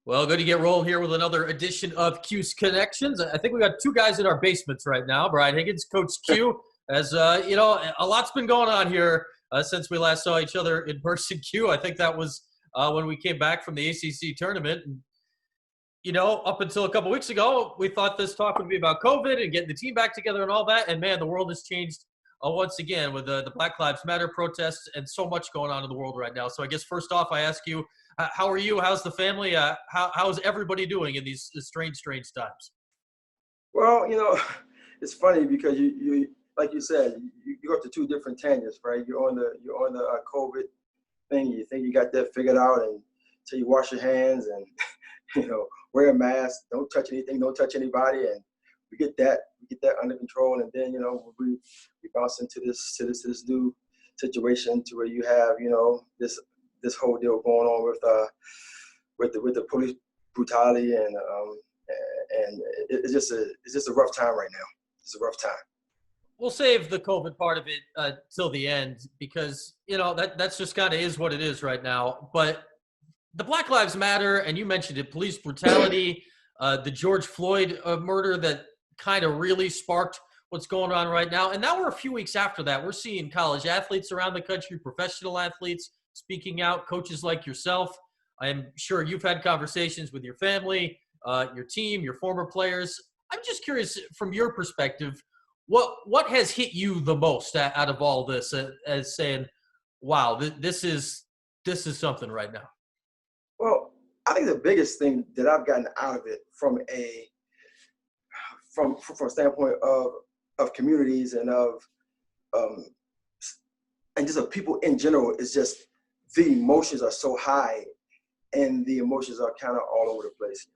Well, good to get rolling here with another edition of Cuse Connections. I think we got two guys in our basements right now. Brian Higgins, Coach Q. As a lot's been going on here since we last saw each other in person. Q. I think that was when we came back from the ACC tournament. And, up until a couple weeks ago, we thought this talk would be about COVID and getting the team back together and all that. And man, the world has changed once again with the Black Lives Matter protests and so much going on in the world right now. So I guess first off, I ask you, how are you? How's the family? How's everybody doing in these strange times? Well, it's funny because you like you said, you go up to two different tangents, right? You're on the COVID thing. You think you got that figured out, and until you wash your hands and wear a mask, don't touch anything, don't touch anybody, and we get that under control. And then we bounce into this new situation to where you have this whole deal going on with the police brutality, and it's just a rough time right now. It's a rough time. We'll save the COVID part of it till the end because that's just kind of is what it is right now. But the Black Lives Matter, and you mentioned it, police brutality, the George Floyd murder that kind of really sparked what's going on right now. And now we're a few weeks after that. We're seeing college athletes around the country, professional athletes speaking out, coaches like yourself. I'm sure you've had conversations with your family, your team, your former players. I'm just curious, from your perspective, what has hit you the most out of all this as saying, wow, this is something right now? Well, I think the biggest thing that I've gotten out of it from a standpoint of communities and just of people in general is just the emotions are so high, and the emotions are kind of all over the place.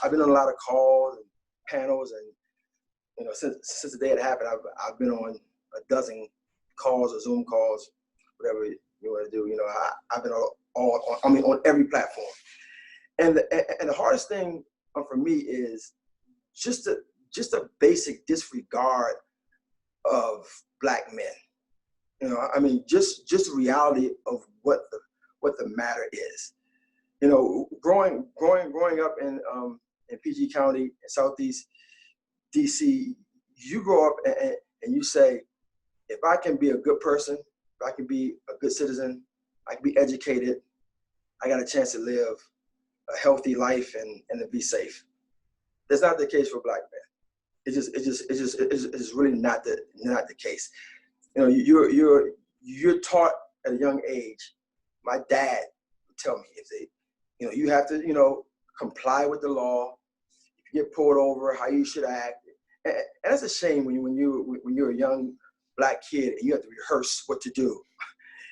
I've been on a lot of calls and panels, and since the day it happened, I've been on a dozen calls or Zoom calls, whatever you want to do. I've been on every platform, and the hardest thing for me is just a basic disregard of Black men. Just the reality of what the matter is. Growing up in PG County in Southeast DC, you grow up and you say, if I can be a good person, if I can be a good citizen, I can be educated, I got a chance to live a healthy life and to be safe. That's not the case for Black men. It's just really not the case. You're taught at a young age. My dad would tell me, you have to comply with the law. If you get pulled over, how you should act. And that's a shame when you're a young Black kid and you have to rehearse what to do.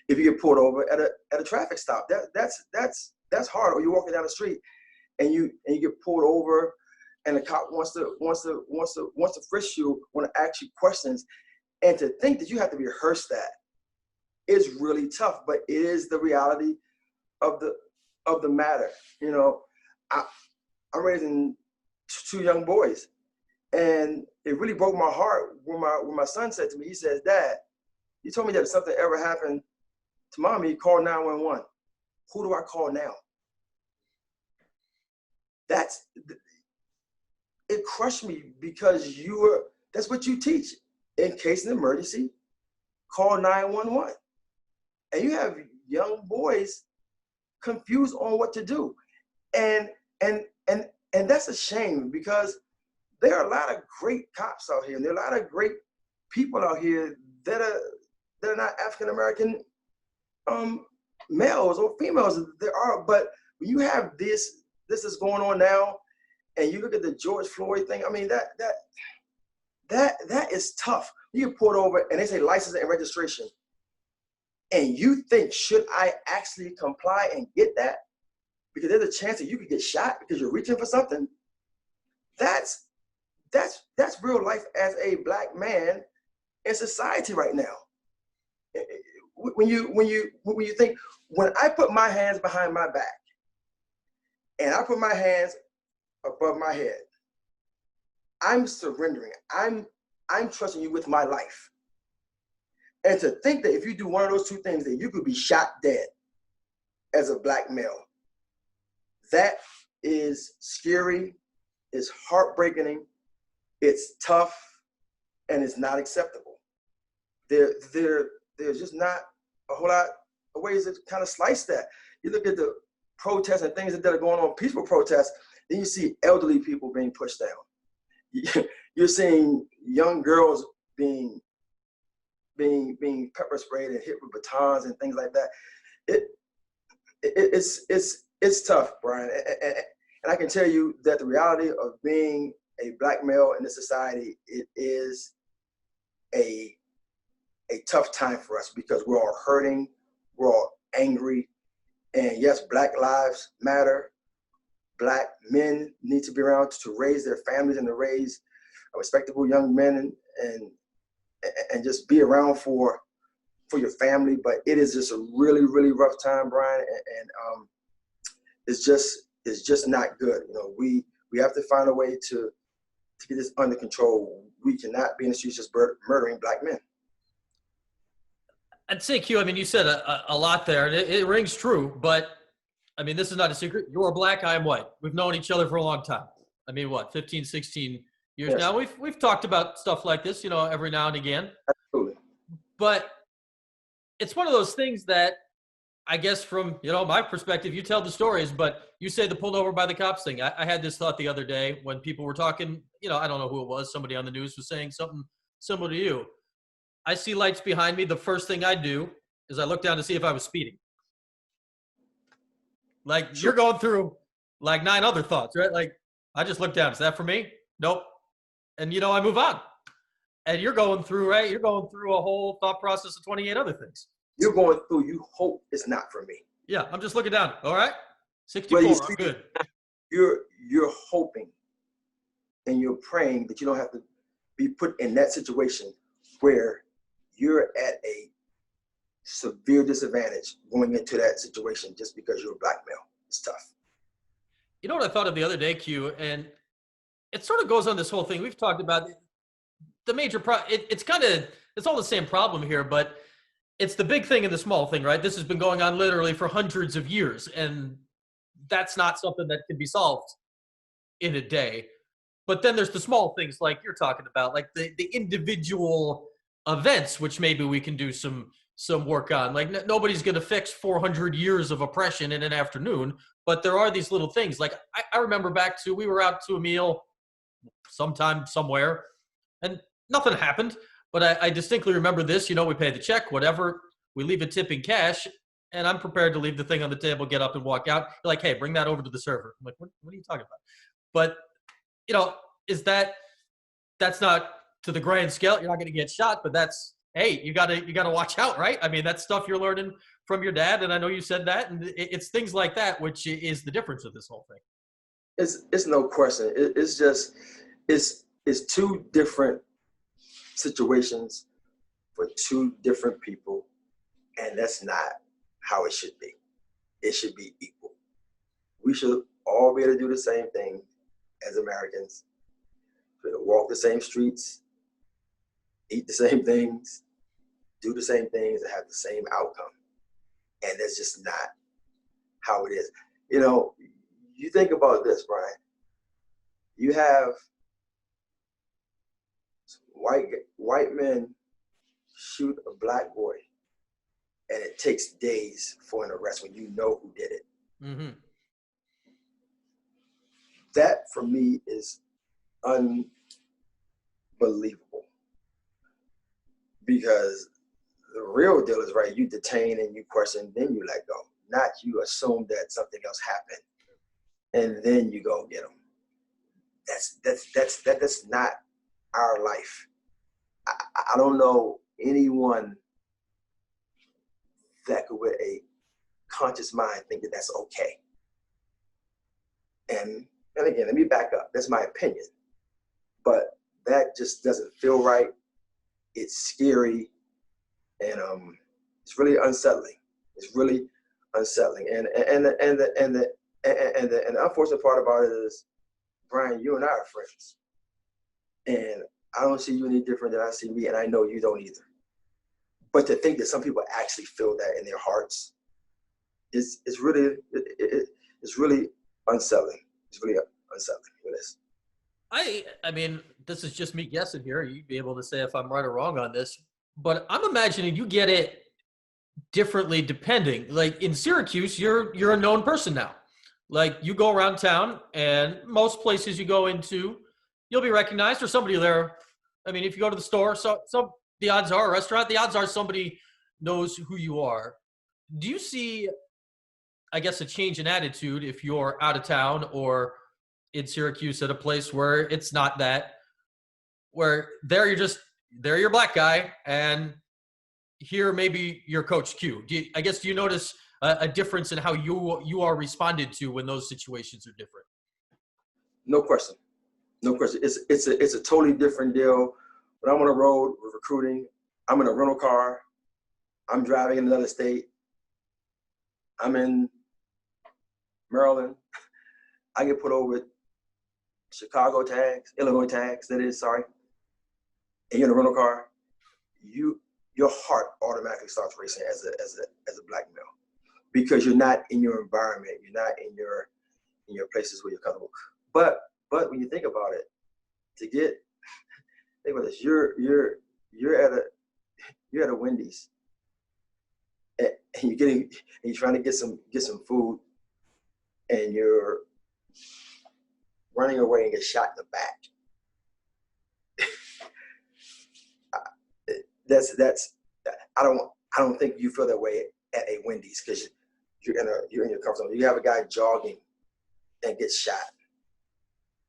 If you get pulled over at a traffic stop, that's hard. Or you're walking down the street and you get pulled over, and the cop wants to frisk you, want to ask you questions, and to think that you have to rehearse that is really tough. But it is the reality of the matter. I'm raising two young boys, and it really broke my heart when my son said to me, he says, "Dad, you told me that if something ever happened to mommy, call 911. Who do I call now?" It crushed me because that's what you teach. In case of an emergency, call 911. And you have young boys confused on what to do. And that's a shame, because there are a lot of great cops out here, and there are a lot of great people out here that are not African American males or females. There are, but when you have this is going on now, and you look at the George Floyd thing, that is tough. You get pulled over and they say license and registration, and you think, should I actually comply and get that? Because there's a chance that you could get shot because you're reaching for something. That's real life as a Black man in society right now. When you think, when I put my hands behind my back and I put my hands above my head, I'm surrendering. I'm trusting you with my life. And to think that if you do one of those two things, that you could be shot dead as a Black male, that is scary, it's heartbreaking, it's tough, and it's not acceptable. There's just not a whole lot of ways to kind of slice that. You look at the protests and things that are going on, peaceful protests, then you see elderly people being pushed down. You're seeing young girls being pepper sprayed and hit with batons and things like that. It's tough, Brian. And I can tell you that the reality of being a Black male in this society, it is a tough time for us because we're all hurting, we're all angry. And yes, Black lives matter. Black men need to be around to raise their families and to raise respectable young men and just be around for your family. But it is just a really, really rough time, Brian. And it's just not good. You know, we have to find a way to get this under control. We cannot be in the streets just murdering Black men. I'd say, Q, I mean, you said a lot there, and it rings true, but, I mean, this is not a secret. You're Black, I am white. We've known each other for a long time. I mean, what, 15, 16 years Yes. now? We've talked about stuff like this, you know, every now and again. Absolutely. But it's one of those things that, I guess from, you know, my perspective, you tell the stories, but you say the pulled over by the cops thing. I had this thought the other day when people were talking, you know, I don't know who it was, somebody on the news was saying something similar to you. I see lights behind me. The first thing I do is I look down to see if I was speeding. Like, Sure. you're going through like 9 other thoughts, right? Like, I just look down. Is that for me? Nope. And, you know, I move on. And you're going through, right? You're going through a whole thought process of 28 other things. You're going through, you hope it's not for me. Yeah, I'm just looking down. All right. 64, Well, you I'm see, good. You're hoping and you're praying that you don't have to be put in that situation where you're at a severe disadvantage going into that situation just because you're a Black male. It's tough. You know what I thought of the other day, Q, and it sort of goes on this whole thing. We've talked about the major it's all the same problem here, but it's the big thing and the small thing, right? This has been going on literally for hundreds of years, and that's not something that can be solved in a day. But then there's the small things like you're talking about, like the individual events, which maybe we can do some work on. Like nobody's going to fix 400 years of oppression in an afternoon, but there are these little things. Like I remember we were out to a meal sometime somewhere, and nothing happened. But I distinctly remember this. You know, we pay the check, whatever. We leave a tip in cash, and I'm prepared to leave the thing on the table, get up and walk out. You're like, hey, bring that over to the server. I'm like, what are you talking about? But, you know, that's not to the grand scale. You're not going to get shot, but that's, hey, you got to watch out, right? I mean, that's stuff you're learning from your dad, and I know you said that, and it's things like that which is the difference of this whole thing. It's no question. It's just it's 2 different situations for 2 different people, and that's not how it should be. It should be equal. We should all be able to do the same thing as Americans. Be able to walk the same streets, eat the same things, do the same things, and have the same outcome. And that's just not how it is. You know, you think about this, Brian. You have white men shoot a Black boy, and it takes days for an arrest when you know who did it. Mm-hmm. That for me is unbelievable, because the real deal is, right, you detain and you question, then you let go. Not you assume that something else happened and then you go get them. That's not our life. I don't know anyone that could, with a conscious mind, think that that's okay. And again, let me back up. That's my opinion. But that just doesn't feel right. It's scary, and it's really unsettling. It's really unsettling. And the unfortunate part about it is, Brian, you and I are friends, and I don't see you any different than I see me, and I know you don't either. But to think that some people actually feel that in their hearts is really unsettling. It's really unsettling. It is. I mean, this is just me guessing here. You'd be able to say if I'm right or wrong on this, but I'm imagining you get it differently depending. Like in Syracuse, you're a known person now. Like you go around town, and most places you go into, you'll be recognized or somebody there. I mean, if you go to the store, so the odds are a restaurant. The odds are somebody knows who you are. Do you see, I guess, a change in attitude if you're out of town or in Syracuse at a place where it's not that, where there you're just there you're a black guy, and here maybe your coach Q. Do you notice a difference in how you are responded to when those situations are different? No question. No question. It's a totally different deal. When I'm on the road with recruiting, I'm in a rental car. I'm driving in another state. I'm in Maryland. I get put over Chicago tags, Illinois tags, that is, sorry. And you're in a rental car, your heart automatically starts racing as a black male, because you're not in your environment, you're not in your places where you're comfortable. But when you think about it, think about this, you're at a Wendy's, and you're trying to get some food, and you're running away and get shot in the back. I don't think you feel that way at a Wendy's, because you're in your comfort zone. You have a guy jogging and gets shot.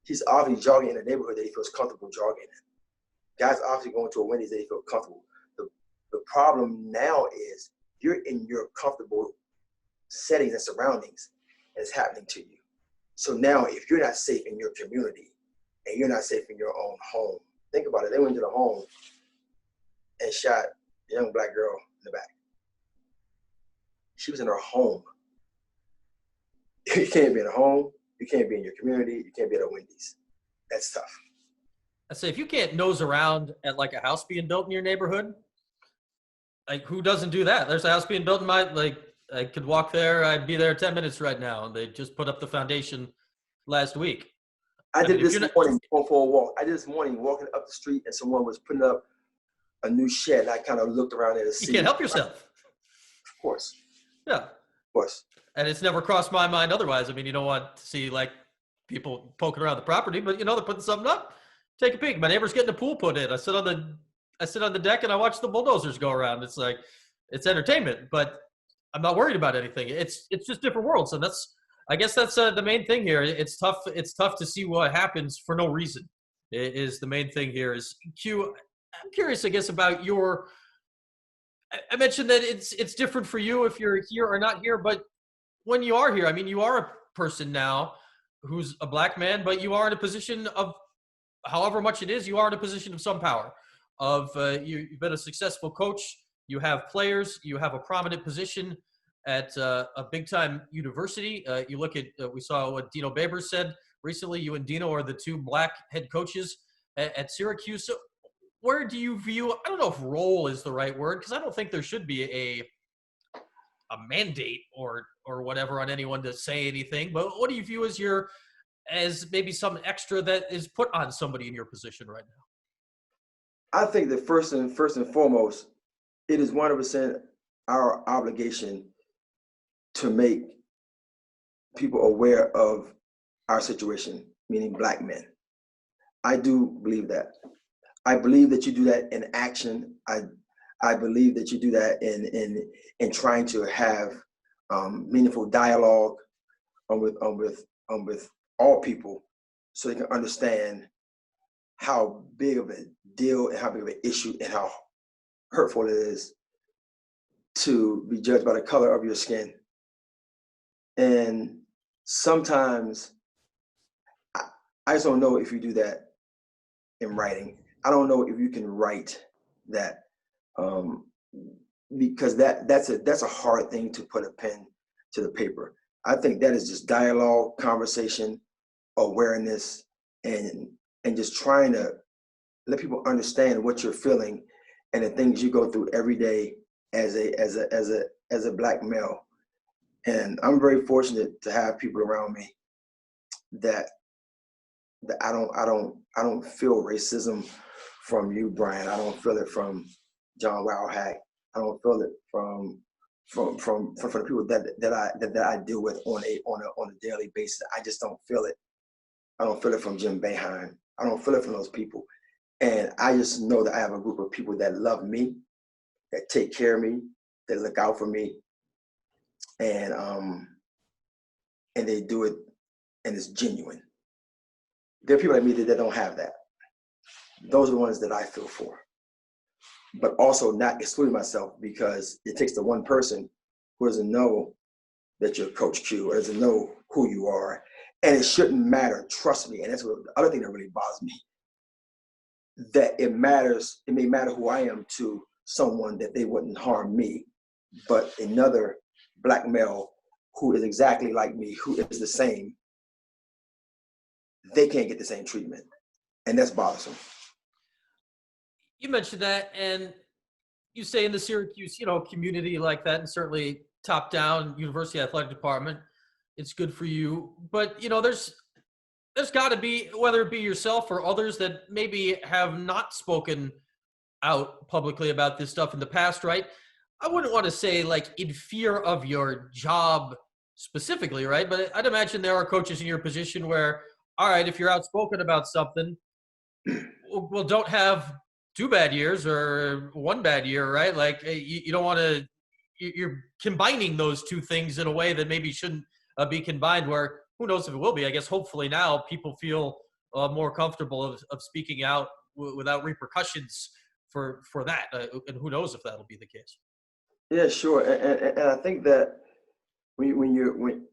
He's obviously jogging in a neighborhood that he feels comfortable jogging in. Guys obviously going to a Wendy's that he feels comfortable. The problem now is you're in your comfortable settings and surroundings, and it's happening to you. So now if you're not safe in your community and you're not safe in your own home, think about it. They went to the home and shot a young black girl in the back. She was in her home. You can't be in a home. You can't be in your community. You can't be at a Wendy's. That's tough. I say if you can't nose around at like a house being built in your neighborhood, like who doesn't do that? There's a house being built in I could walk there. I'd be there 10 minutes right now. They just put up the foundation last week. I did this morning going for a walk. I did this morning walking up the street, and someone was putting up a new shed. And I kind of looked around there to see. You can't help yourself. Of course. Yeah. Of course. And it's never crossed my mind otherwise. I mean, you don't want to see like people poking around the property, but they're putting something up. Take a peek. My neighbor's getting a pool put in. I sit on the deck and I watch the bulldozers go around. It's like, it's entertainment, but I'm not worried about anything. It's just different worlds. And I guess that's the main thing here. It's tough to see what happens for no reason is the main thing here is Q. I'm curious, I guess, about I mentioned that it's different for you if you're here or not here, but when you are here, I mean, you are a person now who's a black man, but you are in a position of, however much it is, you are in a position of some power. You've been a successful coach, you have players, you have a prominent position at a big-time university. You look at, we saw what Dino Babers said recently. You and Dino are the two black head coaches at Syracuse. So where do you view, I don't know if role is the right word, because I don't think there should be a mandate or whatever on anyone to say anything, but what do you view as maybe some extra that is put on somebody in your position right now? I think that first and foremost, it is 100% our obligation to make people aware of our situation, meaning black men. I do believe that. I believe that you do that in action. I believe that you do that in trying to have meaningful dialogue with all people, so they can understand how big of a deal and how big of an issue and how hurtful it is to be judged by the color of your skin. And sometimes I just don't know if you do that in writing. I don't know if you can write that, because that's a hard thing to put a pen to the paper. I think that is just dialogue, conversation, awareness, and just trying to let people understand what you're feeling and the things you go through every day as a black male. And I'm very fortunate to have people around me that I don't feel racism from you, Brian. I don't feel it from John Wildhack. I don't feel it from the people that I deal with on a daily basis. I just don't feel it. I don't feel it from Jim Boeheim. I don't feel it from those people. And I just know that I have a group of people that love me, that take care of me, that look out for me, and they do it, and it's genuine. There are people like me that don't have that. Those are the ones that I feel for. But also not excluding myself, because it takes the one person who doesn't know that you're Coach Q, or doesn't know who you are. And it shouldn't matter, trust me. And that's what the other thing that really bothers me, that it matters, it may matter who I am to someone that they wouldn't harm me, but another Black male who is exactly like me, who is the same, they can't get the same treatment. And that's bothersome. You mentioned that, and you say in the Syracuse, community like that, and certainly top down university athletic department, it's good for you. But there's got to be, whether it be yourself or others that maybe have not spoken out publicly about this stuff in the past, right? I wouldn't want to say like in fear of your job specifically, right? But I'd imagine there are coaches in your position where, all right, if you're outspoken about something, well, don't have 2 bad years or 1 bad year, right? Like you don't want to, you're combining those two things in a way that maybe shouldn't be combined, where who knows if it will be. I guess hopefully now people feel more comfortable of speaking out without repercussions for that. And who knows if that'll be the case. Yeah, sure. And I think that when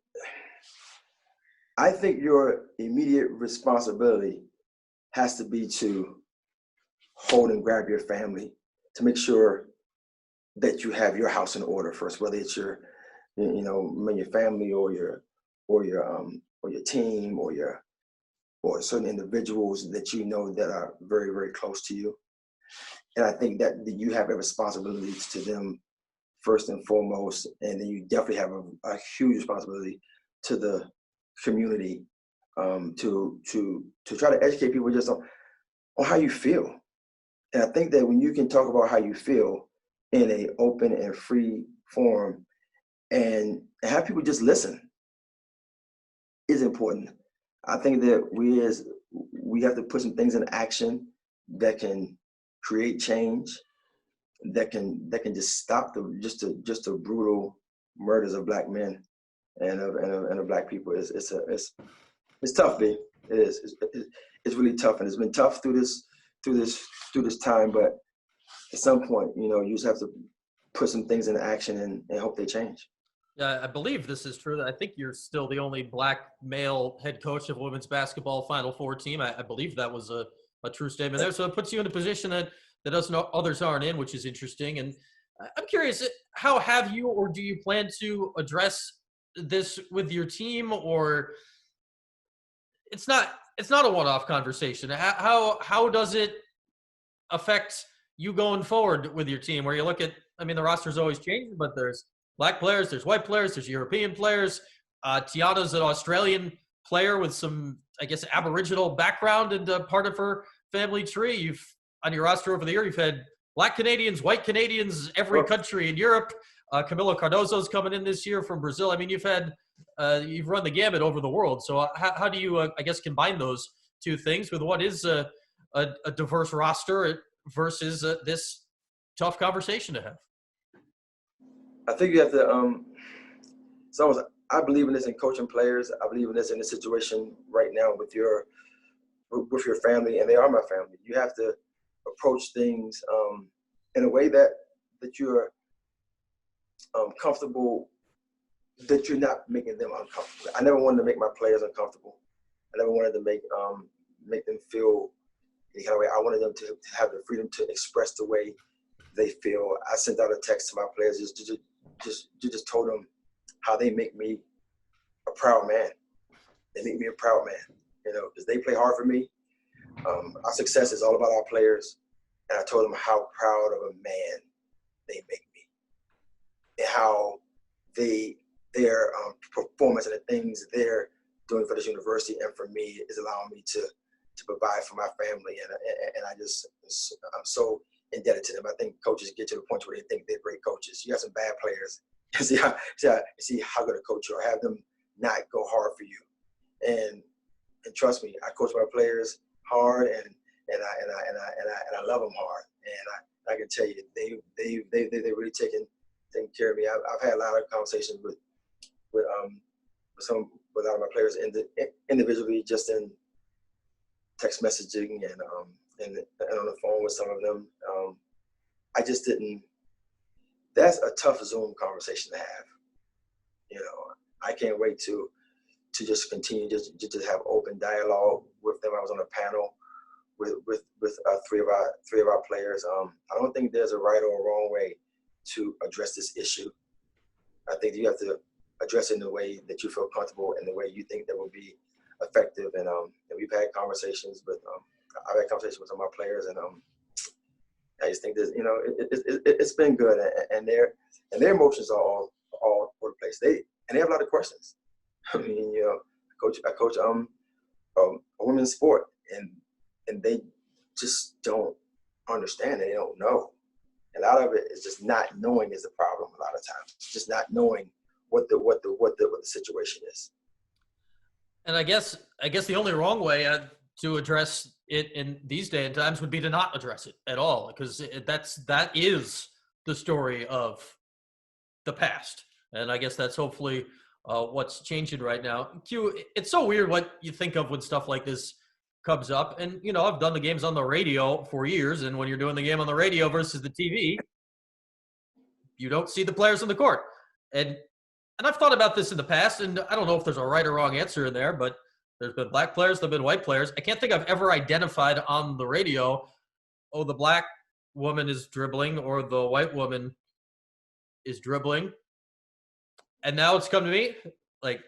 I think your immediate responsibility has to be to hold and grab your family, to make sure that you have your house in order first, whether it's your family or your team or certain individuals that that are very, very close to you. And I think that you have a responsibility to them first and foremost, and then you definitely have a huge responsibility to the community, to try to educate people just on how you feel. And I think that when you can talk about how you feel in a open and free forum, and have people just listen, is important. I think that we have to put some things in action that can create change, that can just stop the brutal murders of Black men and of Black people. It's tough, B. It is. It's really tough, and it's been tough through this time. But at some point, you just have to put some things in action and hope they change. Yeah, I believe this is true. I think you're still the only Black male head coach of a women's basketball Final Four team. I believe that was a true statement there. So it puts you in a position that others aren't in, which is interesting. And I'm curious, how have you, or do you plan to address this with your team, or it's not a one-off conversation? How does it affect you going forward with your team, where you look at, the roster's always changing, but there's Black players, there's white players, there's European players. Tiana's an Australian player with some, I guess, Aboriginal background and part of her family tree. You've, on your roster over the year, you've had Black Canadians, white Canadians, every country in Europe. Camilo Cardozo's coming in this year from Brazil. You've run the gamut over the world. So how do you, I guess, combine those two things with what is a diverse roster versus this tough conversation to have? I think you have to. I believe in this in coaching players. I believe in this in this situation right now with your family, and they are my family. You have to approach things in a way that you're comfortable, that you're not making them uncomfortable. I never wanted to make my players uncomfortable. I never wanted to make them feel any kind of way. I wanted them to have the freedom to express the way they feel. I sent out a text to my players, just told them how they make me a proud man. They make me a proud man, because they play hard for me. Our success is all about our players. And I told them how proud of a man they make me, and how their performance and the things they're doing for this university and for me is allowing me to provide for my family. And I'm so indebted to them. I think coaches get to the point where they think they're great coaches. You have some bad players. see how good a coach you are. Have them not go hard for you. And trust me, I coach my players hard, and I love them hard. And I can tell you, they really taking care of me. I've had a lot of conversations with a lot of my players individually, just in text messaging and on the phone with some of them. I just didn't. That's a tough Zoom conversation to have. You know, I can't wait to just continue just have open dialogue with them. I was on a panel with three of our players. I don't think there's a right or a wrong way to address this issue. I think you have to address it in the way that you feel comfortable and the way you think that will be effective. And we've had conversations with I've had conversations with some of my players, and I just think that, you know, it's been good, and their emotions are all over the place. They have a lot of questions. I mean, you know, I coach a women's sport, and they just don't understand. They don't know. A lot of it is just not knowing is the problem. A lot of times, just not knowing what the situation is. And I guess the only wrong way to address it in these day and times would be to not address it at all, because that is the story of the past. And I guess that's hopefully what's changing right now. Q, it's so weird what you think of when stuff like this comes up. And, you know, I've done the games on the radio for years, and when you're doing the game on the radio versus the TV, you don't see the players on the court. And I've thought about this in the past, and I don't know if there's a right or wrong answer in there, but there's been black players, there've been white players. I can't think I've ever identified on the radio, oh, the black woman is dribbling or the white woman is dribbling. And now it's come to me, like,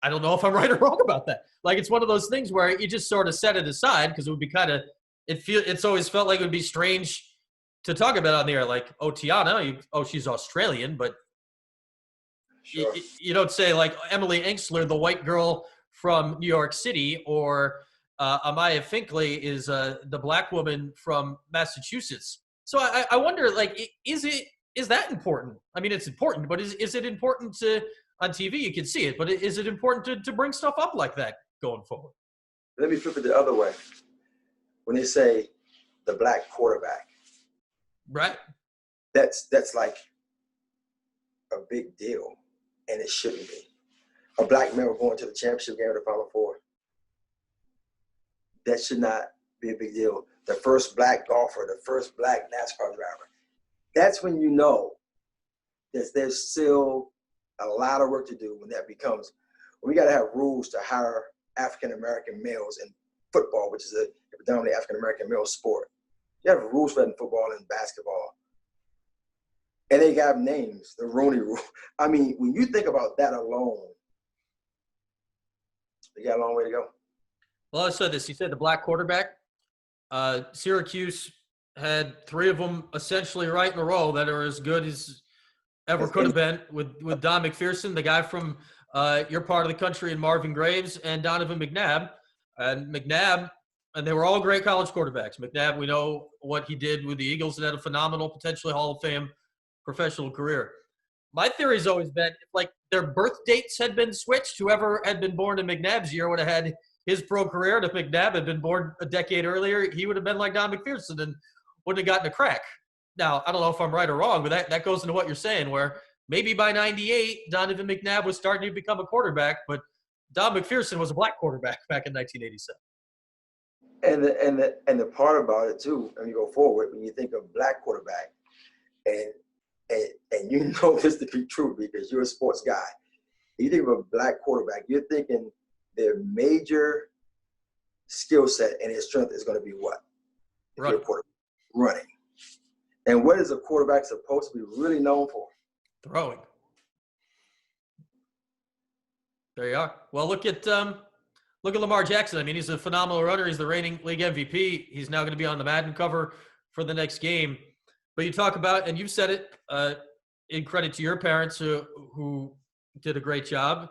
I don't know if I'm right or wrong about that. Like, it's one of those things where you just sort of set it aside because it would be kind of, it's always felt like it would be strange to talk about on the air. Like, oh, Tiana, she's Australian, but sure. You don't say, like, Emily Engstler, the white girl from New York City, or Amaya Finkley is the black woman from Massachusetts. So I wonder, like, is that important? I mean, it's important, but is it important to, on TV you can see it, but is it important to bring stuff up like that going forward? Let me flip it the other way. When they say the black quarterback, right? That's like a big deal, and it shouldn't be. A black male going to the championship game of the Final Four. That should not be a big deal. The first black golfer, the first black NASCAR driver. That's when you know that there's still a lot of work to do when we got to have rules to hire African-American males in football, which is a predominantly African-American male sport. You have rules for that in football and basketball. And they got names, the Rooney Rule. I mean, when you think about that alone, you got a long way to go. Well, I said this. You said the black quarterback. Syracuse had three of them essentially right in a row that are as good as ever could have been with Don McPherson, the guy from your part of the country, and Marvin Graves and Donovan McNabb. And they were all great college quarterbacks. McNabb, we know what he did with the Eagles and had a phenomenal, potentially Hall of Fame professional career. My theory has always been, if, like, their birth dates had been switched, whoever had been born in McNabb's year would have had his pro career. And if McNabb had been born a decade earlier, he would have been like Don McPherson and wouldn't have gotten a crack. Now, I don't know if I'm right or wrong, but that goes into what you're saying, where maybe by 98, Donovan McNabb was starting to become a quarterback, but Don McPherson was a black quarterback back in 1987. And the part about it too, when you go forward, when you think of black quarterback, and you know this to be true because you're a sports guy. You think of a black quarterback, you're thinking their major skill set and his strength is going to be what? Running. And what is a quarterback supposed to be really known for? Throwing. There you are. Well, look at Lamar Jackson. I mean, he's a phenomenal runner. He's the reigning league MVP. He's now going to be on the Madden cover for the next game. But you talk about, and you've said it, in credit to your parents who did a great job.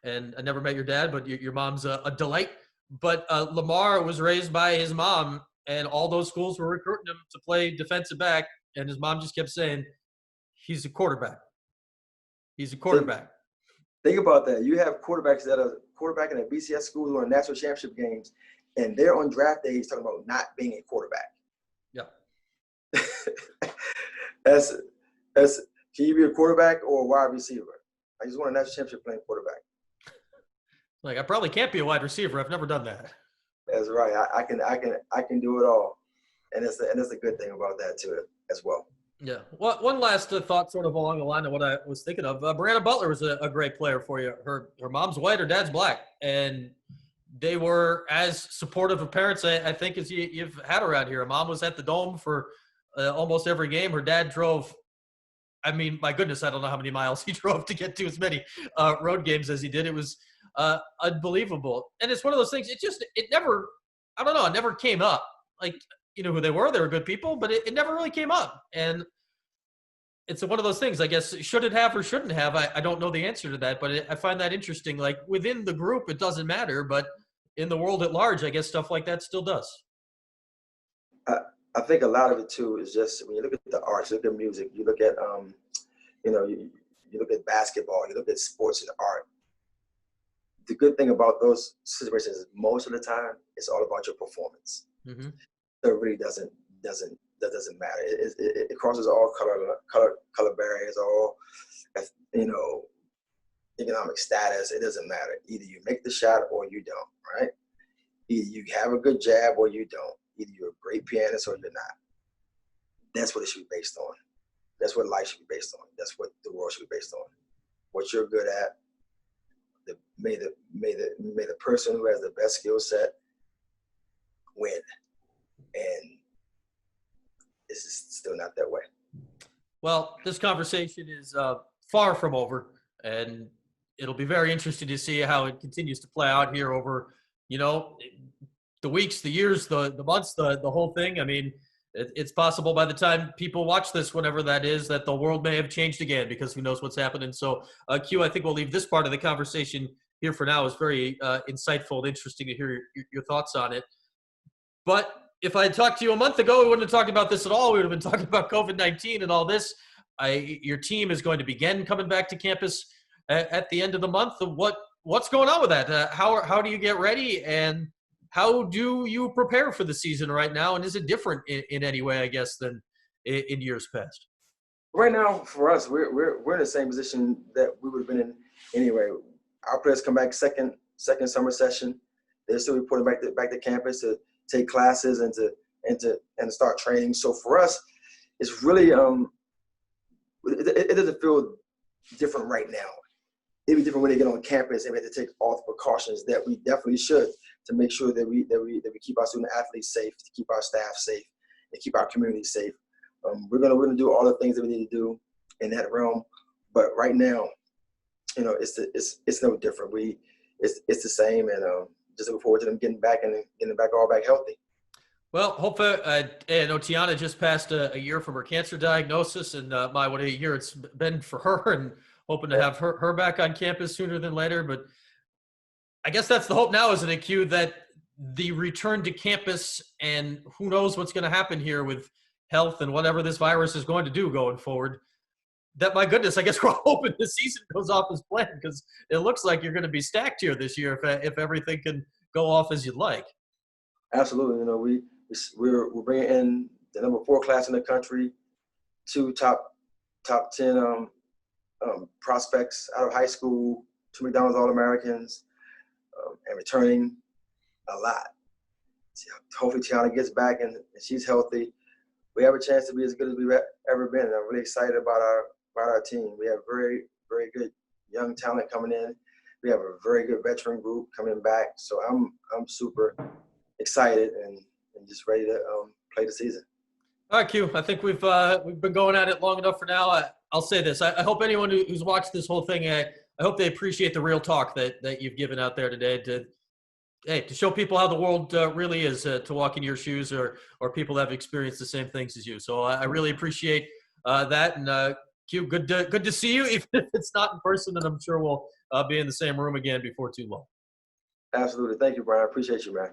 and I never met your dad, but your mom's a delight. But Lamar was raised by his mom, and all those schools were recruiting him to play defensive back, and his mom just kept saying, "He's a quarterback. He's a Think, quarterback." think about that. You have quarterbacks that are quarterbacking at BCS schools or national championship games, and they're on draft days talking about not being a quarterback. Yeah. that's that's. Can you be a quarterback or a wide receiver? I just won a national championship playing quarterback. Like, I probably can't be a wide receiver. I've never done that. That's right. I can do it all, and that's a good thing about that too as well. Yeah. Well, one last thought, sort of along the line of what I was thinking of. Brianna Butler was a great player for you. Her mom's white, her dad's black, and they were as supportive of parents, I think, as you've had around here. Her mom was at the Dome for almost every game. Her dad drove. I mean, my goodness, I don't know how many miles he drove to get to as many road games as he did. It was unbelievable. And it's one of those things. It never, I don't know, it never came up. Like, you know who they were. They were good people, but it never really came up. And it's one of those things, I guess, should it have or shouldn't have? I don't know the answer to that, but I find that interesting. Like, within the group, it doesn't matter, but in the world at large, I guess stuff like that still does. I think a lot of it too is just when you look at the arts, you look at music, you look at you look at basketball, you look at sports and art. The good thing about those situations is most of the time it's all about your performance. Mm-hmm. So it really doesn't matter. It crosses all color barriers, all economic status. It doesn't matter. Either you make the shot or you don't. Right? Either you have a good jab or you don't. Either you're a great pianist or you're not. That's what it should be based on. That's what life should be based on. That's what the world should be based on. What you're good at. May the person who has the best skill set win. And it's just still not that way. Well, this conversation is far from over, and it'll be very interesting to see how it continues to play out here over, the weeks, the years, the months, the whole thing. I mean, it's possible by the time people watch this, whenever that is, that the world may have changed again, because who knows what's happening. So, Q, I think we'll leave this part of the conversation here for now. It's very insightful and interesting to hear your thoughts on it. But if I had talked to you a month ago, we wouldn't have talked about this at all. We would have been talking about COVID-19 and all this. Your team is going to begin coming back to campus at the end of the month. What's going on with that? How do you get ready, and how do you prepare for the season right now? And is it different in any way, I guess, than in years past? Right now, for us, we're in the same position that we would have been in anyway. Our players come back second summer session. They're still reporting back to campus to take classes and to start training. So for us, it's really it doesn't feel different right now. It'd be different when they get on campus and we have to take all the precautions that we definitely should to make sure that we keep our student athletes safe, to keep our staff safe, and keep our community safe. We're gonna do all the things that we need to do in that realm. But right now, it's no different. It's the same, and just looking forward to them getting back all back healthy. Well, hopefully, I know Tiana just passed a year from her cancer diagnosis, and what a year it's been for her, and hoping to have her back on campus sooner than later. But I guess that's the hope now, isn't it, Q, that the return to campus, and who knows what's going to happen here with health and whatever this virus is going to do going forward, that, my goodness, I guess we're hoping the season goes off as planned, because it looks like you're going to be stacked here this year if everything can go off as you'd like. Absolutely. We're bringing in the number 4 class in the country, 2 top 10 prospects out of high school, 2 McDonald's All-Americans, and returning a lot. Hopefully Tiana gets back and she's healthy. We have a chance to be as good as we've ever been, and I'm really excited about our team. We have very, very good young talent coming in. We have a very good veteran group coming back. So I'm super excited and just ready to play the season. All right, Q. I think we've been going at it long enough for now. I'll say this: I hope anyone who's watched this whole thing, I hope they appreciate the real talk that you've given out there today to show people how the world really is, to walk in your shoes, or people that have experienced the same things as you. So I really appreciate that. And Q, good to see you, even if it's not in person, and I'm sure we'll be in the same room again before too long. Absolutely. Thank you, Brian. I appreciate you, man.